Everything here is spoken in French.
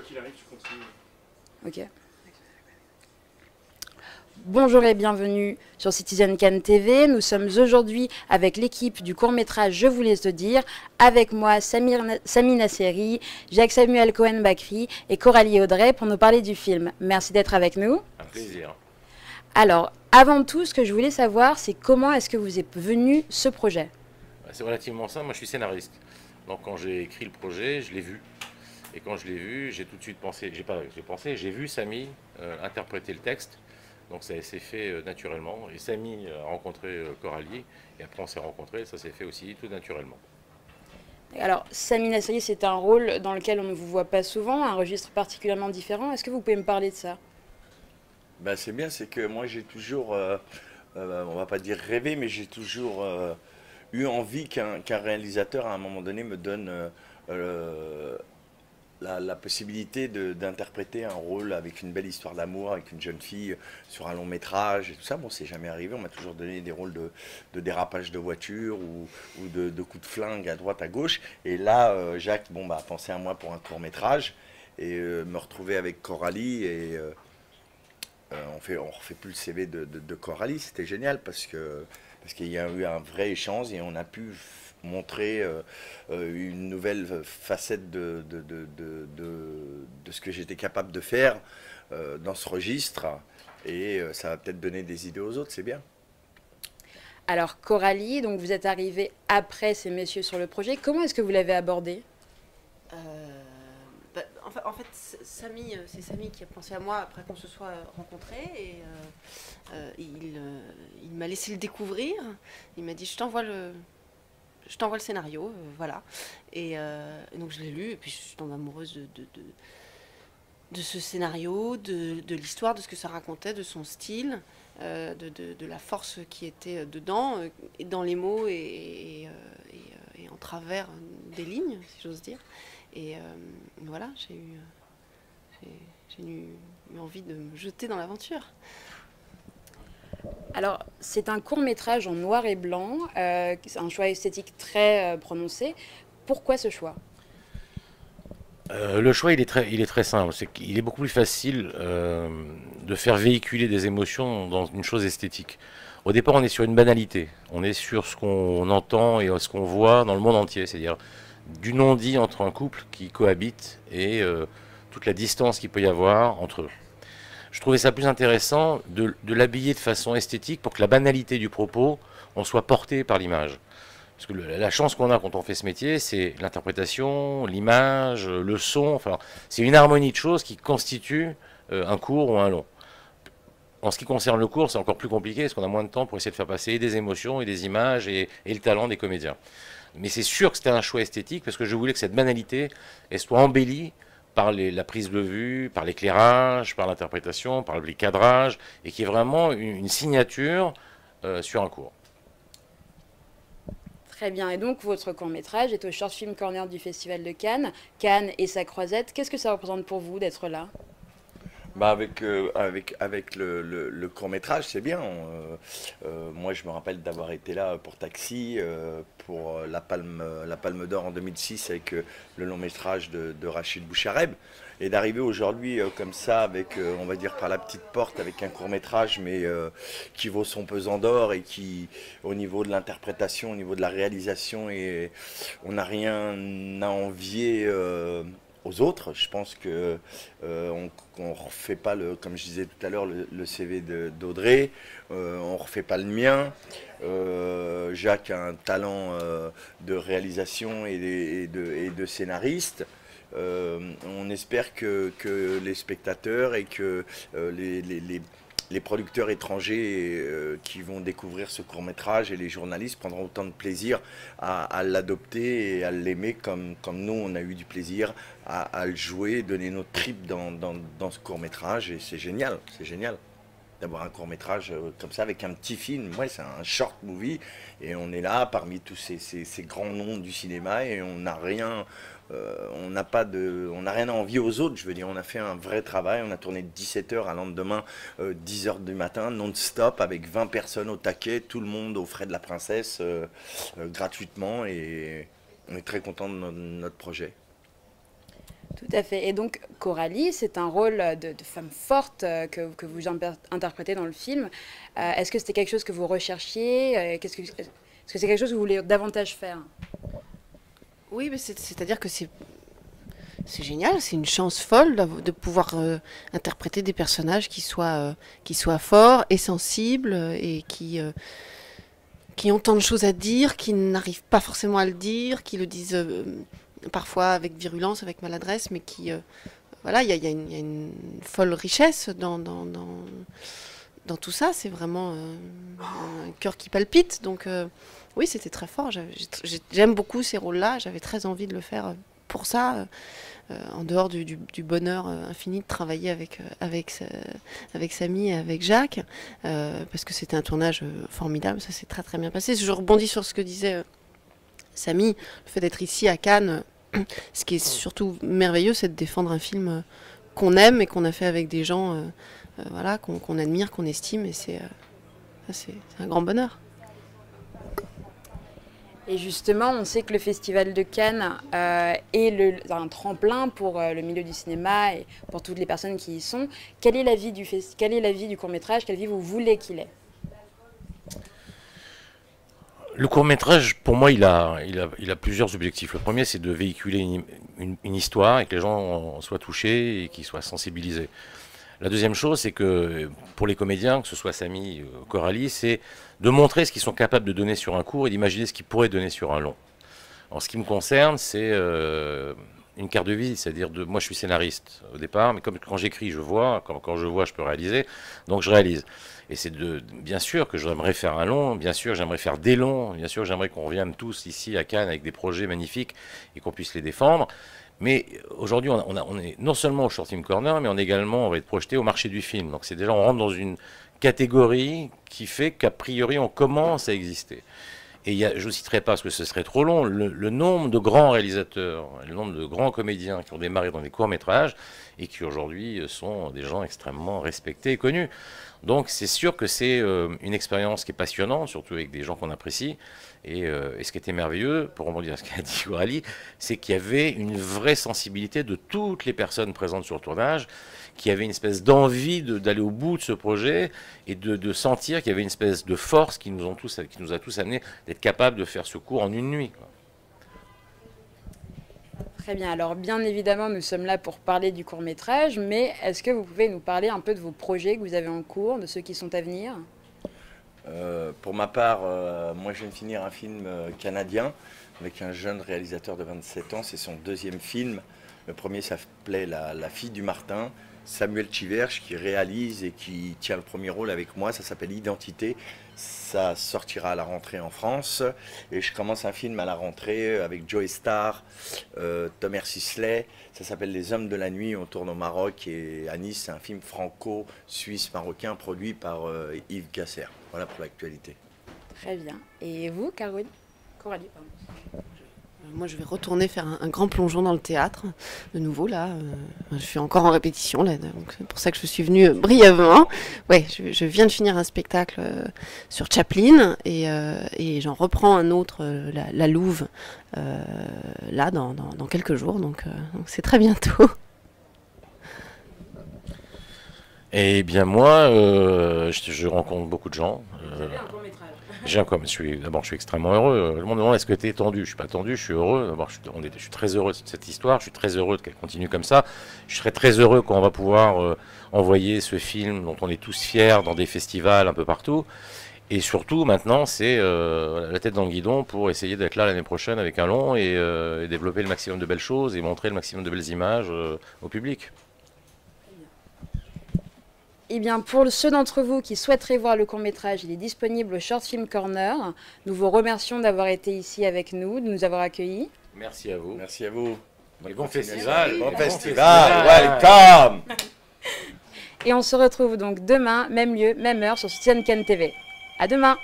qu'il arrive, tu continues. Ok. Bonjour et bienvenue sur Citizen Cannes TV. Nous sommes aujourd'hui avec l'équipe du court-métrage Je voulais te dire. Avec moi, Sami Nasseri, Jacques-Samuel Cohen-Bakri et Coralie Audrey pour nous parler du film. Merci d'être avec nous. Un plaisir. Alors, avant tout, ce que je voulais savoir, c'est comment est-ce que vous est venu ce projet? C'est relativement simple. Moi, je suis scénariste. Donc, quand j'ai écrit le projet, je l'ai vu. Et quand je l'ai vu, j'ai tout de suite pensé, j'ai vu Sami interpréter le texte. Donc ça s'est fait naturellement. Et Sami a rencontré Coralie. Et après, on s'est rencontrés. Ça s'est fait aussi tout naturellement. Alors, Sami Nasseri, c'est un rôle dans lequel on ne vous voit pas souvent, un registre particulièrement différent. Est-ce que vous pouvez me parler de ça? Ben, c'est bien, c'est que moi j'ai toujours, on va pas dire rêvé, mais j'ai toujours eu envie qu'un réalisateur à un moment donné me donne la possibilité d'interpréter un rôle avec une belle histoire d'amour, avec une jeune fille sur un long métrage et tout ça. Bon, c'est jamais arrivé, on m'a toujours donné des rôles de dérapage de voiture ou de coups de flingue à droite, à gauche. Et là, Jacques bon, bah, a pensé à moi pour un court métrage et me retrouver avec Coralie et on refait plus le CV de Coralie, c'était génial parce qu'il y a eu un vrai échange et on a pu montrer une nouvelle facette de ce que j'étais capable de faire dans ce registre et ça va peut-être donner des idées aux autres, c'est bien. Alors, Coralie, donc vous êtes arrivée après ces messieurs sur le projet. Comment est-ce que vous l'avez abordé? En fait, Sami, c'est Sami qui a pensé à moi après qu'on se soit rencontrés et il m'a laissé le découvrir. Il m'a dit je t'envoie le scénario, voilà. Et donc je l'ai lu et puis je suis tombée amoureuse de ce scénario, de l'histoire, de ce que ça racontait, de son style, de la force qui était dedans, et dans les mots et en travers des lignes, si j'ose dire. Et voilà, j'ai eu envie de me jeter dans l'aventure. Alors, c'est un court-métrage en noir et blanc, un choix esthétique très prononcé. Pourquoi ce choix? Le choix, il est très simple. C'est qu'il est beaucoup plus facile de faire véhiculer des émotions dans une chose esthétique. Au départ, on est sur une banalité. On est sur ce qu'on entend et ce qu'on voit dans le monde entier. C'est-à-dire du non-dit entre un couple qui cohabite et toute la distance qu'il peut y avoir entre eux. Je trouvais ça plus intéressant de l'habiller de façon esthétique pour que la banalité du propos, on soit porté par l'image. Parce que la chance qu'on a quand on fait ce métier, c'est l'interprétation, l'image, le son, enfin, c'est une harmonie de choses qui constitue un court ou un long. En ce qui concerne le court, c'est encore plus compliqué parce qu'on a moins de temps pour essayer de faire passer des émotions et des images et le talent des comédiens. Mais c'est sûr que c'était un choix esthétique parce que je voulais que cette banalité elle soit embellie par la prise de vue, par l'éclairage, par l'interprétation, par les cadrages, et qui est vraiment une signature sur un cours. Très bien, et donc votre court-métrage est au Short Film Corner du Festival de Cannes. Cannes et sa croisette, qu'est-ce que ça représente pour vous d'être là? Bah avec le court-métrage, c'est bien. Moi, je me rappelle d'avoir été là pour Taxi, pour la Palme d'Or en 2006 avec le long-métrage de Rachid Bouchareb. Et d'arriver aujourd'hui comme ça, avec, on va dire par la petite porte, avec un court-métrage, mais qui vaut son pesant d'or et qui, au niveau de l'interprétation, au niveau de la réalisation, et on n'a rien à envier aux autres. Je pense que on refait pas comme je disais tout à l'heure, le CV d'Audrey, on refait pas le mien. Jacques a un talent de réalisation et de scénariste. On espère que les spectateurs et que les producteurs étrangers qui vont découvrir ce court-métrage et les journalistes prendront autant de plaisir à l'adopter et à l'aimer comme nous on a eu du plaisir à le jouer, donner notre tripes dans ce court-métrage et c'est génial d'avoir un court-métrage comme ça avec un petit film. Ouais, c'est un short movie et on est là parmi tous ces grands noms du cinéma et on n'a rien on n'a rien à envier aux autres. Je veux dire, on a fait un vrai travail, on a tourné de 17h à lendemain 10h du matin non-stop avec 20 personnes au taquet, tout le monde aux frais de la princesse gratuitement et on est très content de notre projet. Tout à fait. Et donc, Coralie, c'est un rôle de femme forte que vous interprétez dans le film. Est-ce que c'était quelque chose que vous recherchiez? Est-ce que c'est quelque chose que vous voulez davantage faire? Oui, mais c'est-à-dire que c'est génial, c'est une chance folle de pouvoir interpréter des personnages qui soient forts et sensibles et qui ont tant de choses à dire, qui n'arrivent pas forcément à le dire, qui le disent parfois avec virulence, avec maladresse, mais qui... voilà, il y a une folle richesse dans tout ça. C'est vraiment un cœur qui palpite. Donc oui, c'était très fort. J'aime beaucoup ces rôles-là. J'avais très envie de le faire pour ça. En dehors du bonheur infini de travailler avec Samy et avec Jacques, parce que c'était un tournage formidable, ça s'est très très bien passé. Je rebondis sur ce que disait Samy, le fait d'être ici à Cannes, ce qui est surtout merveilleux, c'est de défendre un film qu'on aime et qu'on a fait avec des gens voilà, qu'on admire, qu'on estime, et c'est un grand bonheur. Et justement, on sait que le Festival de Cannes est un tremplin pour le milieu du cinéma et pour toutes les personnes qui y sont. Quelle est la vie du court-métrage? Quelle vie vous voulez qu'il ait? Le court-métrage, pour moi, il a plusieurs objectifs. Le premier, c'est de véhiculer une histoire et que les gens en soient touchés et qu'ils soient sensibilisés. La deuxième chose, c'est que pour les comédiens, que ce soit Samy ou Coralie, c'est de montrer ce qu'ils sont capables de donner sur un court et d'imaginer ce qu'ils pourraient donner sur un long. En ce qui me concerne, c'est une carte de vie, c'est-à-dire moi je suis scénariste au départ, mais comme quand j'écris, je vois, quand je vois, je peux réaliser, donc je réalise. Et c'est bien sûr que j'aimerais faire un long, bien sûr que j'aimerais faire des longs, bien sûr que j'aimerais qu'on revienne tous ici à Cannes avec des projets magnifiques et qu'on puisse les défendre. Mais aujourd'hui, on est non seulement au Short Film Corner, mais on va être projeté au marché du film. Donc c'est déjà, on rentre dans une catégorie qui fait qu'a priori, on commence à exister. Et je ne citerai pas, parce que ce serait trop long, le nombre de grands réalisateurs, le nombre de grands comédiens qui ont démarré dans des courts-métrages et qui aujourd'hui sont des gens extrêmement respectés et connus. Donc c'est sûr que c'est une expérience qui est passionnante, surtout avec des gens qu'on apprécie. Et ce qui était merveilleux, pour rebondir à ce qu'a dit Coralie, c'est qu'il y avait une vraie sensibilité de toutes les personnes présentes sur le tournage, qui avaient une espèce d'envie d'aller au bout de ce projet et de sentir qu'il y avait une espèce de force qui nous a tous amenés d'être capables de faire ce cours en une nuit, quoi. Très bien, alors bien évidemment nous sommes là pour parler du court-métrage, mais est-ce que vous pouvez nous parler un peu de vos projets que vous avez en cours, de ceux qui sont à venir? Pour ma part, moi je viens de finir un film canadien avec un jeune réalisateur de 27 ans, c'est son deuxième film. Le premier s'appelait La fille du Martin, Samuel Chiverge qui réalise et qui tient le premier rôle avec moi, ça s'appelle Identité. Ça sortira à la rentrée en France et je commence un film à la rentrée avec Joey Starr, Tomer Sisley. Ça s'appelle Les Hommes de la Nuit. On tourne au Maroc et à Nice. C'est un film franco-suisse-marocain produit par Yves Gasser. Voilà pour l'actualité. Très bien. Et vous, Coralie, pardon. Moi, je vais retourner faire un grand plongeon dans le théâtre, de nouveau, là. Je suis encore en répétition, là, donc c'est pour ça que je suis venue brièvement. Ouais, je viens de finir un spectacle sur Chaplin, et j'en reprends un autre, la Louve, là, dans quelques jours, donc c'est très bientôt. Eh bien moi, je rencontre beaucoup de gens. Vous avez un court-métrage. D'abord, je suis extrêmement heureux. Le monde me demande est-ce que tu es tendu? Je suis pas tendu, je suis heureux. D'abord, je suis très heureux de cette histoire. Je suis très heureux qu'elle continue comme ça. Je serai très heureux quand on va pouvoir envoyer ce film dont on est tous fiers dans des festivals un peu partout. Et surtout, maintenant, c'est la tête dans le guidon pour essayer d'être là l'année prochaine avec un long et développer le maximum de belles choses et montrer le maximum de belles images au public. Eh bien, pour ceux d'entre vous qui souhaiteraient voir le court-métrage, il est disponible au Short Film Corner. Nous vous remercions d'avoir été ici avec nous, de nous avoir accueillis. Merci à vous. Merci à vous. Bon festival. Bon festival. Welcome. Et on se retrouve donc demain, même lieu, même heure, sur Citizen Cannes TV. À demain.